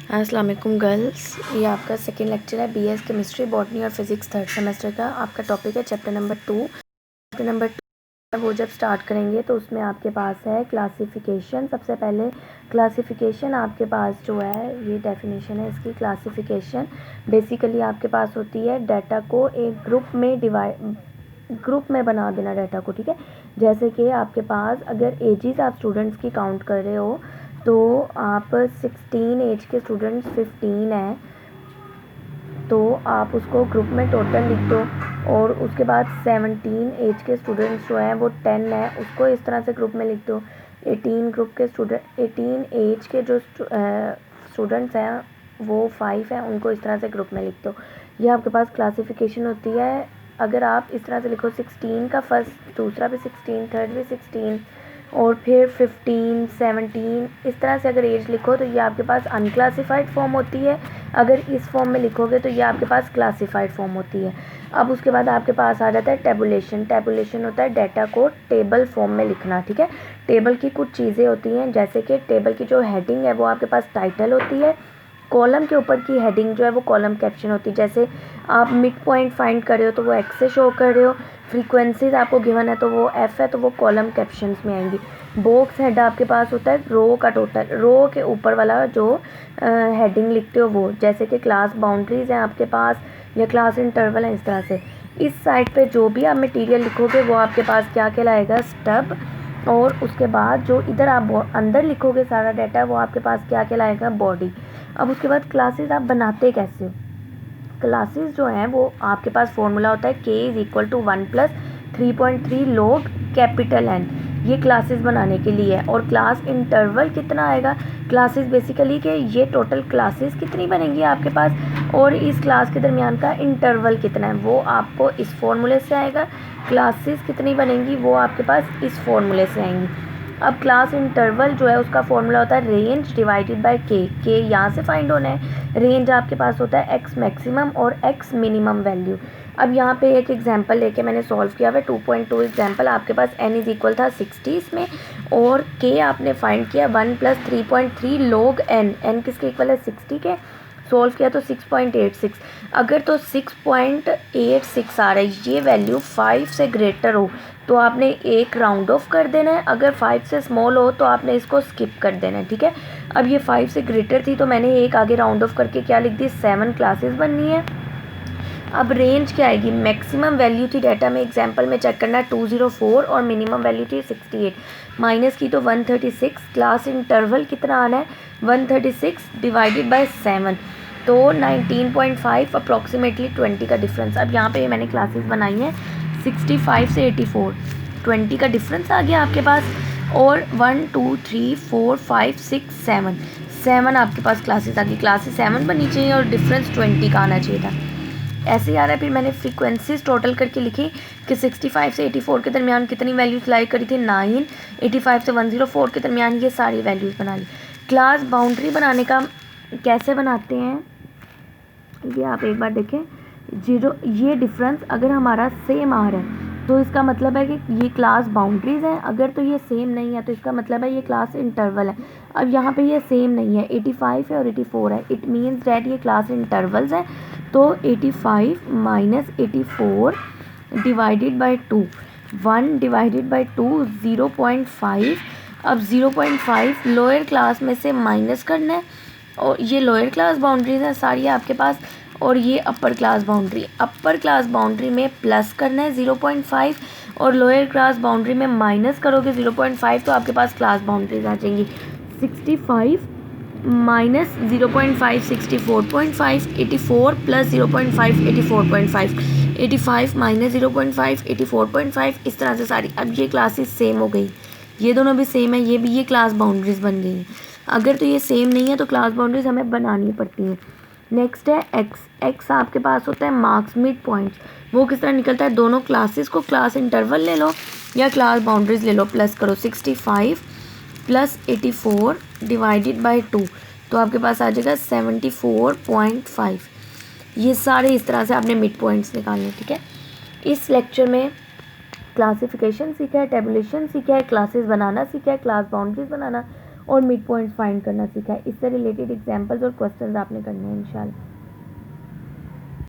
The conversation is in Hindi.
अस्सलाम वालेकुम गर्ल्स, ये आपका सेकेंड लेक्चर है बीएस केमिस्ट्री बॉटनी और फिज़िक्स थर्ड सेमेस्टर का। आपका टॉपिक है चैप्टर नंबर 2। चैप्टर नंबर 2 वो जब स्टार्ट करेंगे तो उसमें आपके पास है क्लासिफिकेशन। सबसे पहले क्लासिफिकेशन आपके पास जो है, ये डेफिनेशन है इसकी। क्लासिफिकेशन बेसिकली आपके पास होती है डाटा को एक ग्रुप में बना देना डाटा को, ठीक है। जैसे कि आपके पास अगर एजेस आप स्टूडेंट्स की काउंट कर रहे हो तो आप 16 एज के स्टूडेंट्स 15 हैं, तो आप उसको ग्रुप में टोटल लिख दो। और उसके बाद 17 एज के स्टूडेंट्स जो हैं वो 10 हैं, उसको इस तरह से ग्रुप में लिख दो। 18 एज के जो स्टूडेंट्स हैं वो 5 हैं, उनको इस तरह से ग्रुप में लिख दो। ये आपके पास क्लासिफिकेशन होती है। अगर आप इस तरह से लिखो 16 का फर्स्ट, दूसरा भी 16, थर्ड भी 16 और फिर 15, 17, इस तरह से अगर एज लिखो तो ये आपके पास अनक्लासिफाइड फॉर्म होती है। अगर इस फॉर्म में लिखोगे तो ये आपके पास क्लासिफाइड फॉर्म होती है। अब उसके बाद आपके पास आ जाता है टेबुलेशन। टेबुलेशन होता है डाटा को टेबल फॉर्म में लिखना, ठीक है। टेबल की कुछ चीज़ें होती हैं, जैसे कि टेबल की जो हेडिंग है वो आपके पास टाइटल होती है। कॉलम के ऊपर की हेडिंग जो है वो कॉलम कैप्शन होती है। जैसे आप मिड पॉइंट फाइंड कर रहे हो तो वो एक्स से शो कर रहे हो। फ्रीक्वेंसीज आपको गिवन है तो वो एफ है, तो वो कॉलम कैप्शंस में आएंगी। बॉक्स हेड आपके पास होता है रो का टोटल, रो के ऊपर वाला जो हेडिंग लिखते हो वो। जैसे कि क्लास बाउंड्रीज हैं आपके पास या क्लास इंटरवल है, इस तरह से। इस साइड पे जो भी आप मटेरियल लिखोगे वो आपके पास क्या कहलाएगा, स्टब। और उसके बाद जो इधर आप अंदर लिखोगे सारा डाटा वो आपके पास क्या कहलाएगा, बॉडी। अब उसके बाद क्लासेस आप बनाते कैसे हो। क्लासेस जो हैं वो आपके पास फॉर्मूला होता है k=1 + 3.3 log कैपिटल N। ये क्लासेस बनाने के लिए है। और क्लास इंटरवल कितना आएगा, क्लासेस बेसिकली कि ये टोटल क्लासेस कितनी बनेंगी आपके पास और इस क्लास के दरमियान का इंटरवल कितना है वो आपको इस फॉर्मूले से आएगा। क्लासेस कितनी बनेंगी वो आपके पास इस फॉर्मूले से आएंगी। अब क्लास इंटरवल जो है उसका फॉर्मूला होता है रेंज डिवाइडेड बाय के यहाँ से फाइंड होना है। रेंज आपके पास होता है एक्स मैक्सिमम और एक्स मिनिमम वैल्यू। अब यहाँ पे एक एग्जांपल लेके मैंने सॉल्व किया हुआ है 2.2 एग्जांपल। आपके पास n था 60 इसमें और k आपने फाइंड किया 1 + 3.3 log n किसके इक्वल है 60 के। सोल्व किया तो 6.86। अगर तो 6.86 आ रहा है, ये वैल्यू 5 से ग्रेटर हो तो आपने एक राउंड ऑफ कर देना है। अगर 5 से स्मॉल हो तो आपने इसको स्किप कर देना है, ठीक है। अब ये 5 से ग्रेटर थी तो मैंने एक आगे राउंड ऑफ करके क्या लिख दी, 7 क्लासेस बननी है। अब रेंज क्या आएगी, मैक्सिमम वैल्यू थी डाटा में एग्जांपल में चेक करना 204 और मिनिमम वैल्यू थी 68। माइनस की तो 136। क्लास इंटरवल कितना आना है, 136 डिवाइडेड बाय 7 तो 19.5 अप्रॉक्सीमेटली 20 का डिफरेंस। अब यहाँ पे मैंने क्लासेस बनाई हैं 65 से 84, 20 का डिफरेंस आ गया आपके पास। और 1 2 3 4 5 6 7 आपके पास क्लासेस आ गई। क्लासेस 7 बननी चाहिए और डिफरेंस 20 का आना चाहिए था। ऐसे ही आ रहा है। फिर मैंने फ्रीक्वेंसीज टोटल करके लिखी कि 65 से 84 के दरमियान कितनी वैल्यूज़ लाई करी थी, 9। 85 से 104 के दरमियान ये सारी वैल्यूज़ बना ली। क्लास बाउंड्री बनाने का कैसे बनाते हैं ये आप एक बार देखें। जीरो, ये डिफरेंस अगर हमारा सेम आ रहा है तो इसका मतलब है कि ये क्लास बाउंड्रीज़ हैं। अगर तो ये सेम नहीं है तो इसका मतलब है ये क्लास इंटरवल है। अब यहाँ पे ये सेम नहीं है, 85 है और 84 है, इट मीन्स डैट ये क्लास इंटरवल्स हैं। तो 85 - 84 डिवाइडेड बाय 2, 1 डिवाइडेड बाय 2 0.5। अब 0.5 लोअर क्लास में से माइनस करना है और ये लोअर क्लास बाउंड्रीज हैं सारी आपके पास। और ये अपर क्लास बाउंड्री में प्लस करना है 0.5 और लोअर क्लास बाउंड्री में माइनस करोगे 0.5 तो आपके पास क्लास बाउंड्रीज आ जाएंगी। 65 - 0.5 64.5, 84 + 0.5 84.5, 85 - 0.5 84.5, इस तरह से सारी। अब ये क्लासेस सेम हो गई, ये दोनों भी सेम है, ये क्लास बाउंड्रीज बन गई हैं। अगर तो ये सेम नहीं है तो क्लास बाउंड्रीज हमें बनानी पड़ती हैं। नेक्स्ट है एक्स आपके पास होता है मार्क्स मिड पॉइंट्स। वो किस तरह निकलता है, दोनों क्लासेस को क्लास इंटरवल ले लो या क्लास बाउंड्रीज ले लो, प्लस करो 65 + 84 डिवाइडेड बाय 2 तो आपके पास आ जाएगा 74.5। ये सारे इस तरह से आपने मिड पॉइंट्स निकालने, ठीक है। इस लेक्चर में क्लासिफिकेशन सीखा है, टेबुलेशन सीखा है, क्लासेस बनाना सीखा है, क्लास बाउंड्रीज बनाना और मिड पॉइंट्स फाइंड करना सीखा है। इससे रिलेटेड एग्जांपल्स और क्वेश्चंस आपने करने हैं इंशाल्लाह।